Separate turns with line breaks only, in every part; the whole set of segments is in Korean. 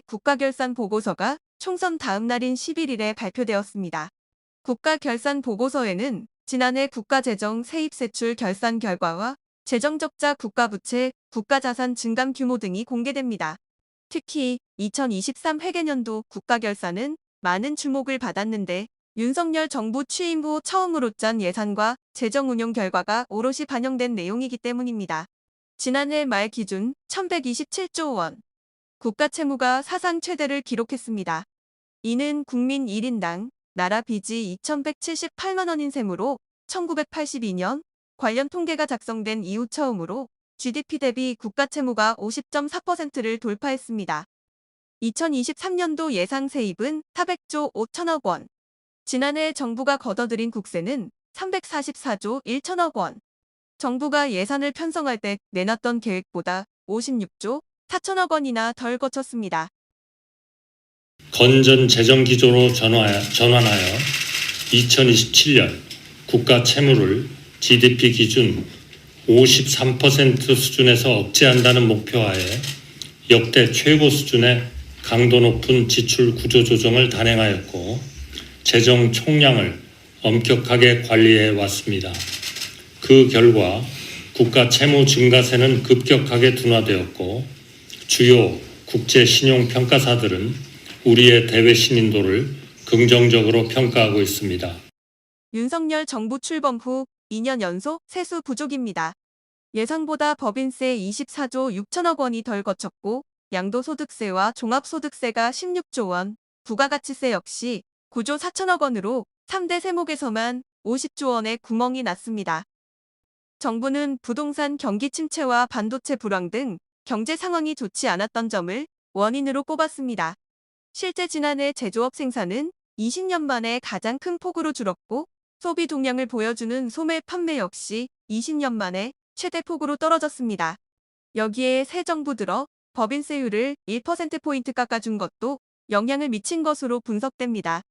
국가결산 보고서가 총선 다음 날인 11일에 발표되었습니다. 국가결산 보고서에는 지난해 국가재정 세입세출 결산 결과와 재정적자 국가부채, 국가자산 증감 규모 등이 공개됩니다. 특히 2023 회계년도 국가결산은 많은 주목을 받았는데 윤석열 정부 취임 후 처음으로 짠 예산과 재정운용 결과가 오롯이 반영된 내용이기 때문입니다. 지난해 말 기준 1127조 원, 국가 채무가 사상 최대를 기록했습니다. 이는 국민 1인당 나라 빚이 2178만 원인 셈으로 1982년 관련 통계가 작성된 이후 처음으로 GDP 대비 국가 채무가 50.4%를 돌파했습니다. 2023년도 예상 세입은 400조 5천억 원. 지난해 정부가 걷어들인 국세는 344조 1천억 원. 정부가 예산을 편성할 때 내놨던 계획보다 56조 4천억 원이나 덜 거쳤습니다.
건전 재정 기조로 전환하여 2027년 국가 채무를 GDP 기준 53% 수준에서 억제한다는 목표하에 역대 최고 수준의 강도 높은 지출 구조 조정을 단행하였고 재정 총량을 엄격하게 관리해 왔습니다. 그 결과 국가 채무 증가세는 급격하게 둔화되었고 주요 국제 신용 평가사들은 우리의 대외 신인도를 긍정적으로 평가하고 있습니다.
윤석열 정부 출범 후 2년 연속 세수 부족입니다. 예상보다 법인세 24조 6천억 원이 덜 거쳤고 양도소득세와 종합소득세가 16조 원, 부가가치세 역시 9조 4천억 원으로 3대 세목에서만 50조 원의 구멍이 났습니다. 정부는 부동산 경기 침체와 반도체 불황 등 경제 상황이 좋지 않았던 점을 원인으로 꼽았습니다. 실제 지난해 제조업 생산은 20년 만에 가장 큰 폭으로 줄었고 소비 동향을 보여주는 소매 판매 역시 20년 만에 최대 폭으로 떨어졌습니다. 여기에 새 정부 들어 법인세율을 1%포인트 깎아준 것도 영향을 미친 것으로 분석됩니다.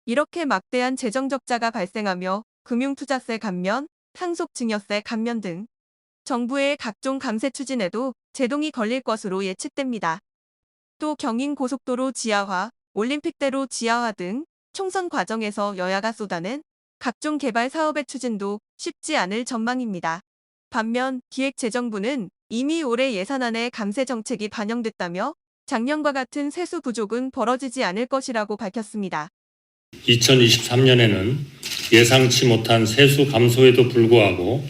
이렇게 막대한 재정적자가 발생하며 금융투자세 감면, 상속증여세 감면 등 정부의 각종 감세 추진에도 제동이 걸릴 것으로 예측됩니다. 또 경인고속도로 지하화, 올림픽대로 지하화 등 총선 과정에서 여야가 쏟아낸 각종 개발 사업의 추진도 쉽지 않을 전망입니다. 반면 기획재정부는 이미 올해 예산안에 감세 정책이 반영됐다며 작년과 같은 세수 부족은 벌어지지 않을 것이라고 밝혔습니다.
2023년에는 예상치 못한 세수 감소에도 불구하고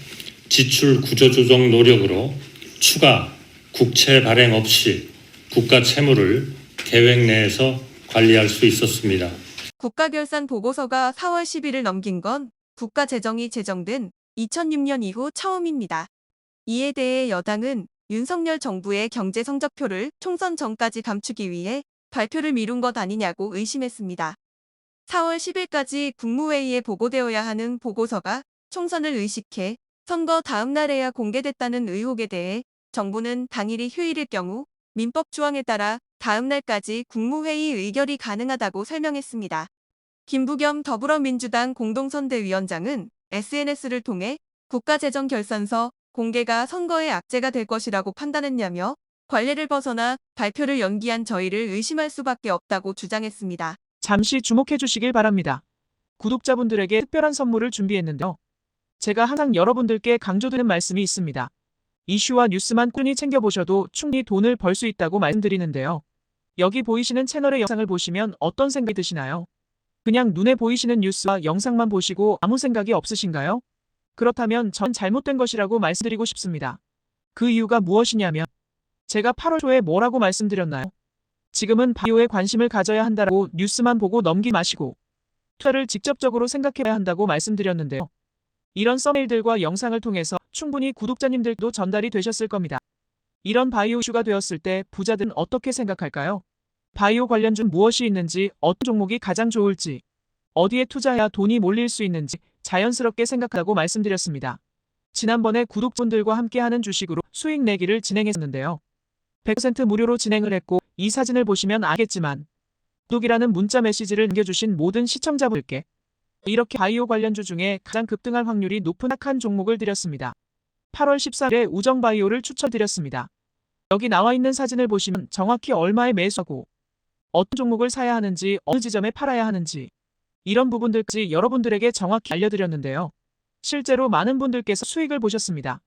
지출 구조조정 노력으로 추가 국채 발행 없이 국가 채무를 계획 내에서 관리할 수 있었습니다.
국가결산 보고서가 4월 10일을 넘긴 건 국가 재정이 제정된 2006년 이후 처음입니다. 이에 대해 여당은 윤석열 정부의 경제 성적표를 총선 전까지 감추기 위해 발표를 미룬 것 아니냐고 의심했습니다. 4월 10일까지 국무회의에 보고되어야 하는 보고서가 총선을 의식해 선거 다음 날에야 공개됐다는 의혹에 대해 정부는 당일이 휴일일 경우 민법 조항에 따라 다음 날까지 국무회의 의결이 가능하다고 설명했습니다. 김부겸 더불어민주당 공동선대위원장은 SNS를 통해 국가재정결산서 공개가 선거의 악재가 될 것이라고 판단했냐며 관례를 벗어나 발표를 연기한 저희를 의심할 수밖에 없다고 주장했습니다.
잠시 주목해 주시길 바랍니다. 구독자분들에게 특별한 선물을 준비했는데요. 제가 항상 여러분들께 강조드리는 말씀이 있습니다. 이슈와 뉴스만 꾸준히 챙겨보셔도 충분히 돈을 벌 수 있다고 말씀드리는데요. 여기 보이시는 채널의 영상을 보시면 어떤 생각이 드시나요? 그냥 눈에 보이시는 뉴스와 영상만 보시고 아무 생각이 없으신가요? 그렇다면 전 잘못된 것이라고 말씀드리고 싶습니다. 그 이유가 무엇이냐면 제가 8월 초에 뭐라고 말씀드렸나요? 지금은 바이오에 관심을 가져야 한다고 뉴스만 보고 넘기지 마시고 투자를 직접적으로 생각해야 한다고 말씀드렸는데요. 이런 썸네일들과 영상을 통해서 충분히 구독자님들도 전달이 되셨을 겁니다. 이런 바이오 이슈가 되었을 때 부자들은 어떻게 생각할까요? 바이오 관련주 무엇이 있는지, 어떤 종목이 가장 좋을지, 어디에 투자해야 돈이 몰릴 수 있는지 자연스럽게 생각하라고 말씀드렸습니다. 지난번에 구독자분들과 함께하는 주식으로 수익 내기를 진행했었는데요. 100% 무료로 진행을 했고 이 사진을 보시면 알겠지만 구독이라는 문자 메시지를 남겨주신 모든 시청자분들께 이렇게 바이오 관련주 중에 가장 급등할 확률이 높은 한 종목을 드렸습니다. 8월 14일에 우정바이오를 추천드렸습니다. 여기 나와 있는 사진을 보시면 정확히 얼마에 매수하고 어떤 종목을 사야 하는지, 어느 지점에 팔아야 하는지, 이런 부분들까지 여러분들에게 정확히 알려드렸는데요. 실제로 많은 분들께서 수익을 보셨습니다.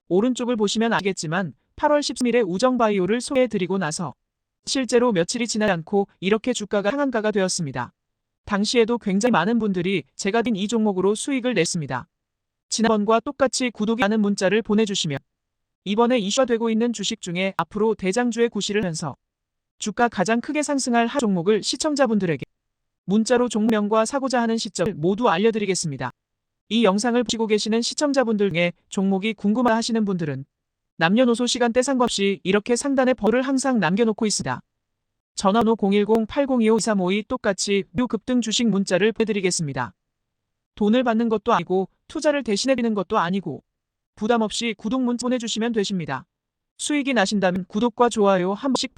오른쪽을 보시면 알겠지만 8월 13일에 우정바이오를 소개해드리고 나서 실제로 며칠이 지나지 않고 이렇게 주가가 상한가가 되었습니다. 당시에도 굉장히 많은 분들이 제가 든 이 종목으로 수익을 냈습니다. 지난번과 똑같이 구독이 많은 문자를 보내주시면 이번에 이슈가 되고 있는 주식 중에 앞으로 대장주의 구실을 하면서 주가 가장 크게 상승할 한 종목을 시청자분들에게 문자로 종목명과 사고자 하는 시점을 모두 알려드리겠습니다. 이 영상을 보시고 계시는 시청자분들 중에 종목이 궁금하 하시는 분들은 남녀노소 시간대 상관없이 이렇게 상단에 번호를 항상 남겨놓고 있습니다. 전화번호 010-8025-2352 똑같이 묘 급등 주식 문자를 보내드리겠습니다. 돈을 받는 것도 아니고 투자를 대신해드리는 것도 아니고 부담 없이 구독 문자 보내주시면 되십니다. 수익이 나신다면 구독과 좋아요 한 번씩